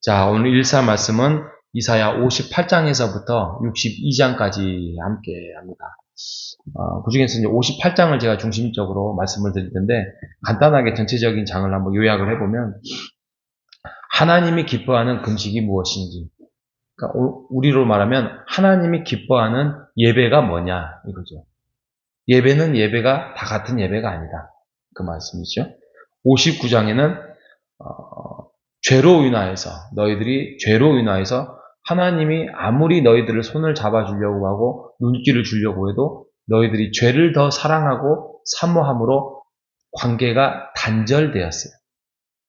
자, 오늘 일사 말씀은 이사야 58장에서부터 62장까지 함께 합니다. 그 중에서 이제 58장을 제가 중심적으로 말씀을 드릴 텐데, 간단하게 전체적인 장을 한번 요약을 해보면, 하나님이 기뻐하는 금식이 무엇인지, 그러니까 우리로 말하면 하나님이 기뻐하는 예배가 뭐냐, 이거죠. 예배는 예배가 다 같은 예배가 아니다. 그 말씀이죠. 59장에는 너희들이 죄로 인하여서 하나님이 아무리 너희들을 손을 잡아주려고 하고 눈길을 주려고 해도 너희들이 죄를 더 사랑하고 사모함으로 관계가 단절되었어요.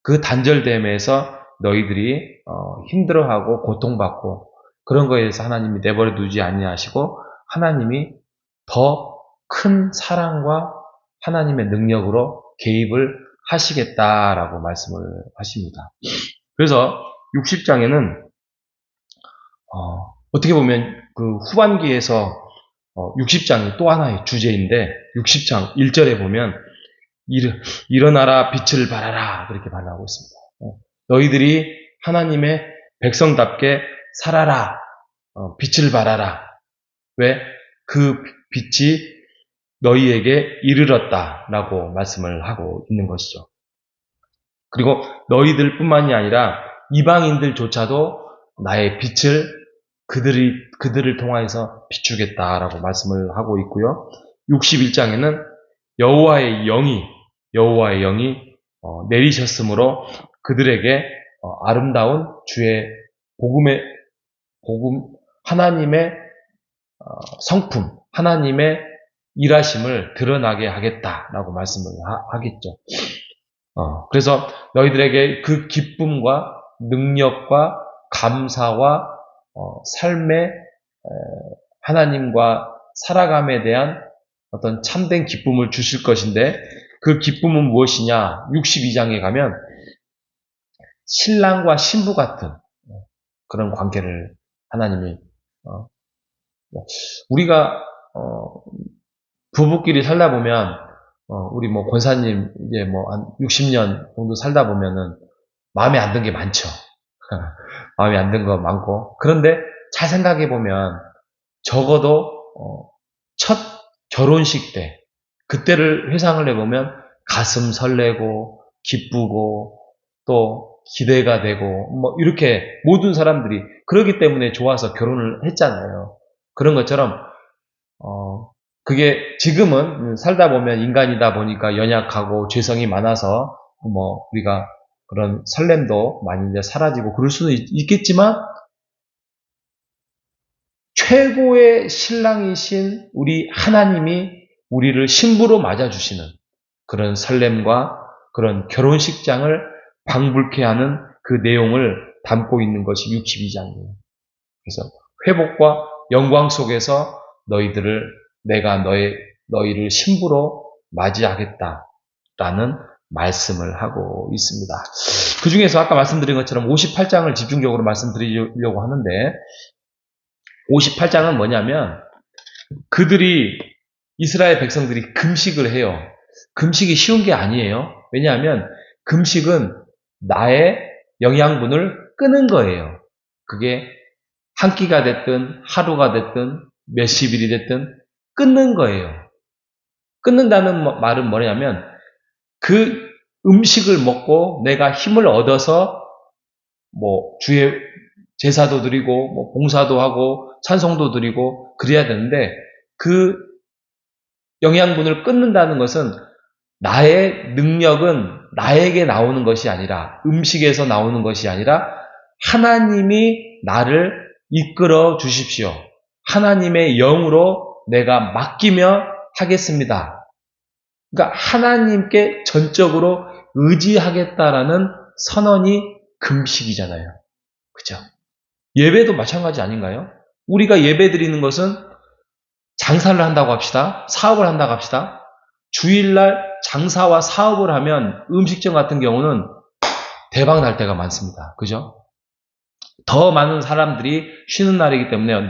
그 단절됨에서 너희들이 힘들어하고 고통받고 그런 거에 대해서 하나님이 내버려 두지 아니하시고 하나님이 더 큰 사랑과 하나님의 능력으로 개입을 하시겠다라고 말씀을 하십니다. 그래서 60장에는 어떻게 보면 그 후반기에서 60장이 또 하나의 주제인데 60장 1절에 보면 일어나라 빛을 발하라 그렇게 말하고 있습니다. 너희들이 하나님의 백성답게 살아라. 빛을 발하라. 왜? 그 빛이 너희에게 이르렀다라고 말씀을 하고 있는 것이죠. 그리고 너희들 뿐만이 아니라 이방인들조차도 나의 빛을 그들을 통하여서 비추겠다라고 말씀을 하고 있고요. 61장에는 여호와의 영이 내리셨으므로 그들에게 아름다운 주의 복음 하나님의 성품, 하나님의 일하심을 드러나게 하겠다라고 말씀을 하겠죠. 그래서 너희들에게 그 기쁨과 능력과 감사와 삶의 하나님과 살아감에 대한 어떤 참된 기쁨을 주실 것인데 그 기쁨은 무엇이냐? 62장에 가면 신랑과 신부 같은 그런 관계를 하나님이 우리가 부부끼리 살다 보면 우리 뭐 권사님 이제 뭐 한 60년 정도 살다 보면은 마음에 안 든 게 많죠. 마음에 안 든 거 많고 그런데 잘 생각해 보면 적어도 첫 결혼식 때 그때를 회상을 해보면 가슴 설레고 기쁘고 또 기대가 되고 뭐 이렇게 모든 사람들이 그러기 때문에 좋아서 결혼을 했잖아요. 그런 것처럼 그게 지금은 살다 보면 인간이다 보니까 연약하고 죄성이 많아서 뭐 우리가 그런 설렘도 많이 이제 사라지고 그럴 수는 있겠지만 최고의 신랑이신 우리 하나님이 우리를 신부로 맞아주시는 그런 설렘과 그런 결혼식장을 방불케 하는 그 내용을 담고 있는 것이 62장이에요. 그래서 회복과 영광 속에서 내가 너희를 신부로 맞이하겠다라는 말씀을 하고 있습니다. 그 중에서 아까 말씀드린 것처럼 58장을 집중적으로 말씀드리려고 하는데 58장은 뭐냐면 이스라엘 백성들이 금식을 해요. 금식이 쉬운 게 아니에요. 왜냐하면 금식은 나의 영양분을 끄는 거예요. 그게 한 끼가 됐든 하루가 됐든 몇십 일이 됐든 끊는 거예요. 끊는다는 말은 뭐냐면 그 음식을 먹고 내가 힘을 얻어서 뭐 주의 제사도 드리고 뭐 봉사도 하고 찬송도 드리고 그래야 되는데 그 영양분을 끊는다는 것은 나의 능력은 나에게 나오는 것이 아니라 음식에서 나오는 것이 아니라 하나님이 나를 이끌어 주십시오. 하나님의 영으로 내가 맡기며 하겠습니다. 그러니까 하나님께 전적으로 의지하겠다라는 선언이 금식이잖아요. 그죠? 예배도 마찬가지 아닌가요? 우리가 예배 드리는 것은 장사를 한다고 합시다. 사업을 한다고 합시다. 주일날 장사와 사업을 하면 음식점 같은 경우는 대박 날 때가 많습니다. 그죠? 더 많은 사람들이 쉬는 날이기 때문에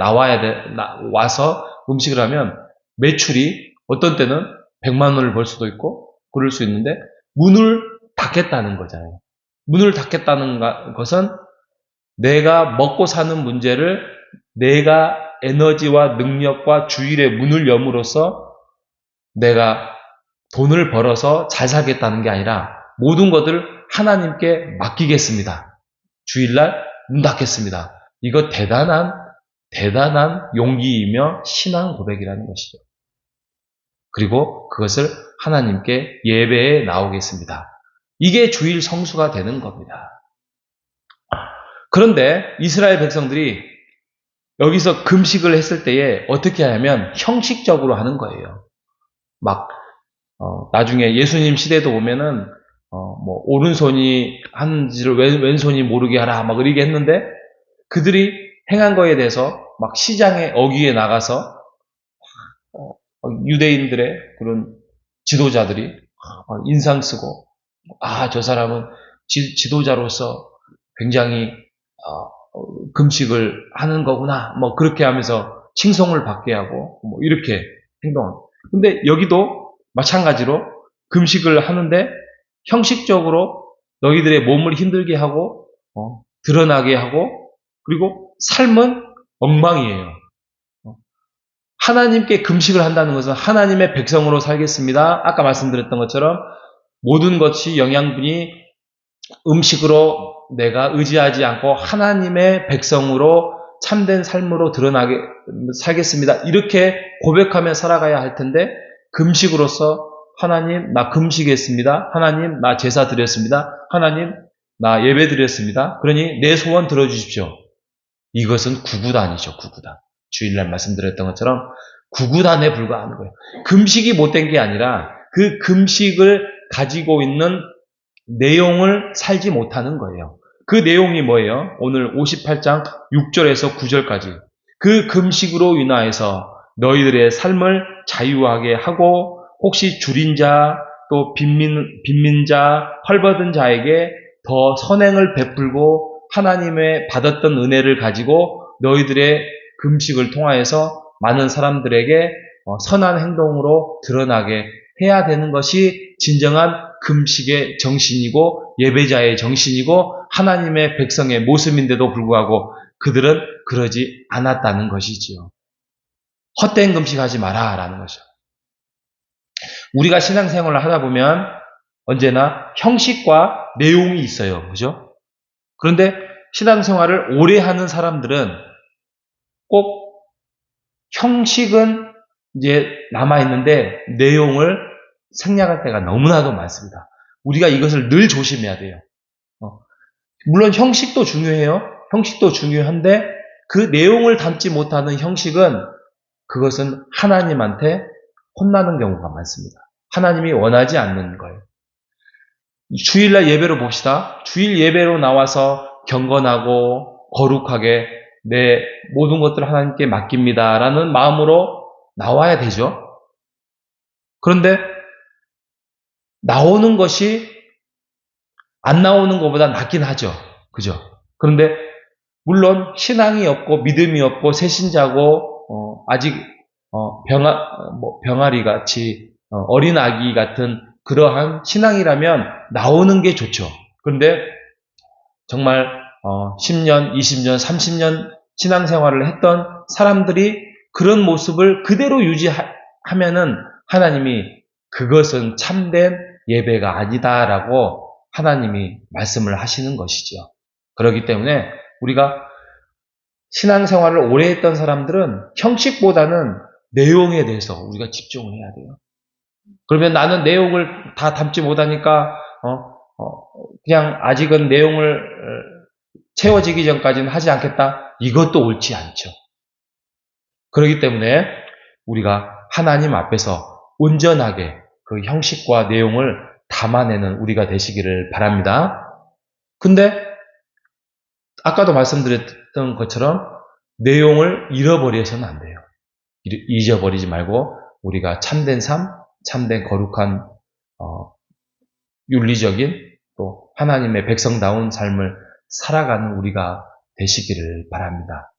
와서 음식을 하면 매출이 어떤 때는 100만 원을 벌 수도 있고 그럴 수 있는데 문을 닫겠다는 거잖아요. 문을 닫겠다는 것은 내가 먹고 사는 문제를 내가 에너지와 능력과 주일에 문을 여므로써 내가 돈을 벌어서 잘 살겠다는 게 아니라 모든 것을 하나님께 맡기겠습니다. 주일날 문 닫겠습니다. 이거 대단한 용기이며 신앙 고백이라는 것이죠. 그리고 그것을 하나님께 예배에 나오겠습니다. 이게 주일 성수가 되는 겁니다. 그런데 이스라엘 백성들이 여기서 금식을 했을 때에 어떻게 하냐면 형식적으로 하는 거예요. 나중에 예수님 시대도 보면은 오른손이 하는지를 왼손이 모르게 하라 막 이렇게 했는데 그들이 행한 거에 대해서 막 시장에 어귀에 나가서 유대인들의 그런 지도자들이 인상 쓰고 저 사람은 지도자로서 굉장히 금식을 하는 거구나 그렇게 하면서 칭송을 받게 하고 이렇게 행동을. 근데 여기도 마찬가지로 금식을 하는데 형식적으로 너희들의 몸을 힘들게 하고 드러나게 하고 그리고 삶은 엉망이에요. 하나님께 금식을 한다는 것은 하나님의 백성으로 살겠습니다. 아까 말씀드렸던 것처럼 모든 것이 영양분이 음식으로 내가 의지하지 않고 하나님의 백성으로 참된 삶으로 드러나게 살겠습니다. 이렇게 고백하며 살아가야 할 텐데 금식으로서 하나님 나 금식했습니다. 하나님 나 제사 드렸습니다. 하나님 나 예배 드렸습니다. 그러니 내 소원 들어주십시오. 이것은 구구단이죠. 구구단. 주일날 말씀드렸던 것처럼 구구단에 불과하는 거예요. 금식이 못된 게 아니라 그 금식을 가지고 있는 내용을 살지 못하는 거예요. 그 내용이 뭐예요? 오늘 58장 6절에서 9절까지 그 금식으로 인하여서 너희들의 삶을 자유하게 하고 혹시 줄인 자 또 빈민 자 헐벗은 자에게 더 선행을 베풀고 하나님의 받았던 은혜를 가지고 너희들의 금식을 통하여서 많은 사람들에게 선한 행동으로 드러나게 해야 되는 것이 진정한 금식의 정신이고 예배자의 정신이고 하나님의 백성의 모습인데도 불구하고 그들은 그러지 않았다는 것이지요. 헛된 금식하지 마라 라는 것이죠. 우리가 신앙생활을 하다 보면 언제나 형식과 내용이 있어요. 그죠? 그런데 신앙생활을 오래 하는 사람들은 꼭 형식은 이제 남아있는데 내용을 생략할 때가 너무나도 많습니다. 우리가 이것을 늘 조심해야 돼요. 물론 형식도 중요해요. 형식도 중요한데 그 내용을 담지 못하는 형식은 그것은 하나님한테 혼나는 경우가 많습니다. 하나님이 원하지 않는 거예요. 주일날 예배로 봅시다. 주일 예배로 나와서 경건하고 거룩하게 내 모든 것들을 하나님께 맡깁니다 라는 마음으로 나와야 되죠. 그런데 나오는 것이 안 나오는 것보다 낫긴 하죠. 그죠? 그런데 물론 신앙이 없고 믿음이 없고 새신자고 아직 병아리 같이 어린 아기 같은 그러한 신앙이라면 나오는 게 좋죠. 그런데 정말 10년, 20년, 30년 신앙생활을 했던 사람들이 그런 모습을 그대로 유지하면은 하나님이 그것은 참된 예배가 아니다라고 하나님이 말씀을 하시는 것이죠. 그렇기 때문에 우리가 신앙생활을 오래 했던 사람들은 형식보다는 내용에 대해서 우리가 집중을 해야 돼요. 그러면 나는 내용을 다 담지 못하니까 그냥 아직은 내용을 채워지기 전까지는 하지 않겠다. 이것도 옳지 않죠. 그렇기 때문에 우리가 하나님 앞에서 온전하게 그 형식과 내용을 담아내는 우리가 되시기를 바랍니다. 근데 아까도 말씀드렸던 것처럼 내용을 잃어버려서는 안 돼요. 잊어버리지 말고 우리가 참된 삶, 참된 거룩한 윤리적인 또 하나님의 백성다운 삶을 살아가는 우리가 되시기를 바랍니다.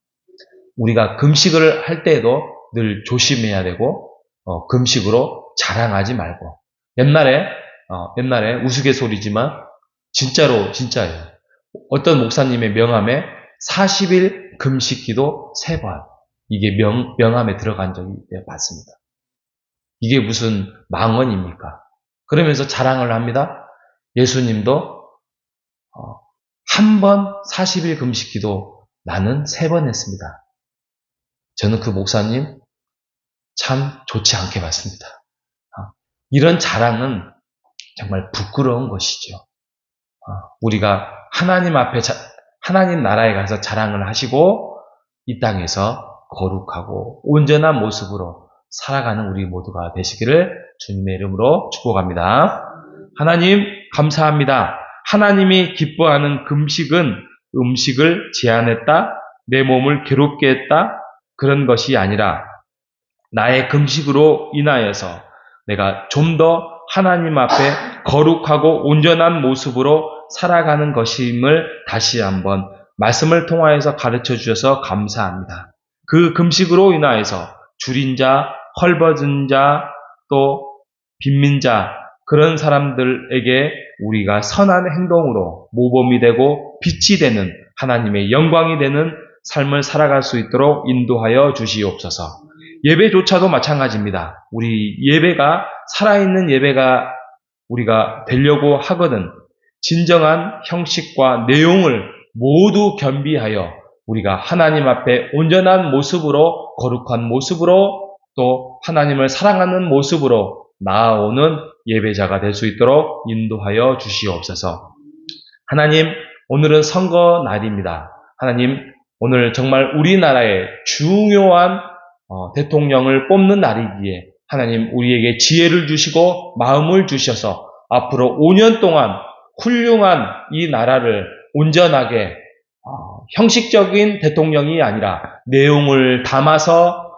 우리가 금식을 할 때에도 늘 조심해야 되고 금식으로 자랑하지 말고 옛날에 우스갯소리지만 진짜예요. 어떤 목사님의 명함에 40일 금식 기도 3번. 이게 명함에 들어간 적이 맞습니다. 이게 무슨 망언입니까? 그러면서 자랑을 합니다. 예수님도 한 번 40일 금식 기도 나는 3번 했습니다. 저는 그 목사님 참 좋지 않게 봤습니다. 이런 자랑은 정말 부끄러운 것이죠. 우리가 하나님 앞에 하나님 나라에 가서 자랑을 하시고 이 땅에서 거룩하고 온전한 모습으로 살아가는 우리 모두가 되시기를 주님의 이름으로 축복합니다. 하나님 감사합니다. 하나님이 기뻐하는 금식은 음식을 제한했다, 내 몸을 괴롭게 했다, 그런 것이 아니라 나의 금식으로 인하여서 내가 좀 더 하나님 앞에 거룩하고 온전한 모습으로 살아가는 것임을 다시 한번 말씀을 통하여서 가르쳐 주셔서 감사합니다. 그 금식으로 인하여서 줄인 자, 헐벗은 자, 또 빈민 자, 그런 사람들에게 우리가 선한 행동으로 모범이 되고 빛이 되는 하나님의 영광이 되는 삶을 살아갈 수 있도록 인도하여 주시옵소서. 예배조차도 마찬가지입니다. 우리 예배가 살아있는 예배가 우리가 되려고 하거든 진정한 형식과 내용을 모두 겸비하여 우리가 하나님 앞에 온전한 모습으로 거룩한 모습으로 또 하나님을 사랑하는 모습으로 나아오는 예배자가 될 수 있도록 인도하여 주시옵소서. 하나님, 오늘은 선거 날입니다. 하나님, 오늘 정말 우리나라의 중요한 대통령을 뽑는 날이기에 하나님 우리에게 지혜를 주시고 마음을 주셔서 앞으로 5년 동안 훌륭한 이 나라를 온전하게 형식적인 대통령이 아니라 내용을 담아서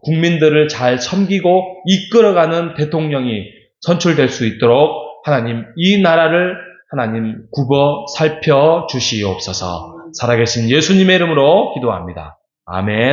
국민들을 잘 섬기고 이끌어가는 대통령이 선출될 수 있도록 하나님 이 나라를 하나님 굽어 살펴 주시옵소서. 살아계신 예수님의 이름으로 기도합니다. 아멘.